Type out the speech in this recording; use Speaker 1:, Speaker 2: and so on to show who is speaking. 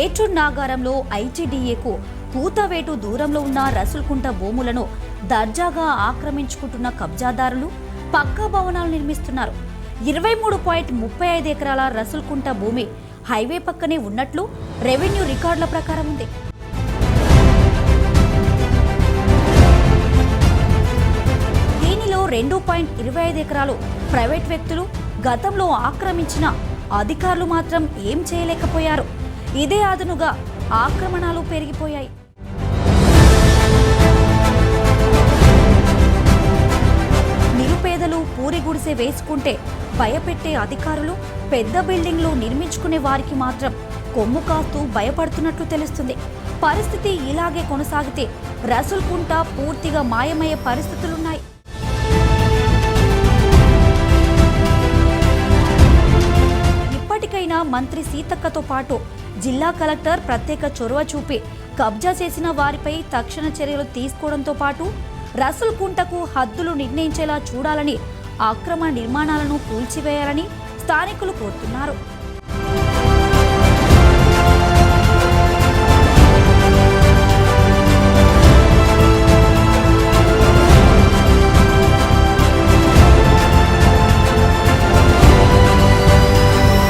Speaker 1: ఏటూర్ నాగారంలో ఐటీడీఏకు కూతవేటు దూరంలో ఉన్న రసుల్కుంట భూములను దర్జాగా ఆక్రమించుకుంటున్న కబ్జాదారులు పక్కా భవనాలు నిర్మిస్తున్నారు. 23.35 ఎకరాల రసుల్కుంట భూమి హైవే పక్కనే ఉన్నట్లు రెవెన్యూ రికార్డుల ప్రకారం ఉంది. దీనిలో 2.25 ఎకరాలు ప్రైవేట్ వ్యక్తులు గతంలో ఆక్రమించిన అధికారులు మాత్రం ఏం చేయలేకపోయారు. ఇదే అదనుగా ఆక్రమణలు పెరిగిపోయాయి. నిరుపేదలు పూరి గుడిసె వేసుకుంటే భయపెట్టే అధికారులు పెద్ద బిల్డింగ్లు నిర్మించుకునే వారికి మాత్రం కొమ్ము కాస్తూ భయపడుతున్నట్లు తెలుస్తుంది. పరిస్థితి ఇలాగే కొనసాగితే రసుల్కుంట పూర్తిగా మాయమయ్యే పరిస్థితులున్నాయి. ఇప్పటికైనా మంత్రి సీతక్కతో పాటు జిల్లా కలెక్టర్ ప్రత్యేక చొరవ చూపి కబ్జా చేసిన వారిపై తక్షణ చర్యలు తీసుకోవడంతో పాటు రసుల్కుంటకు హద్దులు నిర్ణయించేలా చూడాలని, అక్రమ నిర్మాణాలను కూల్చివేయాలని స్థానికులు కోరుతున్నారు.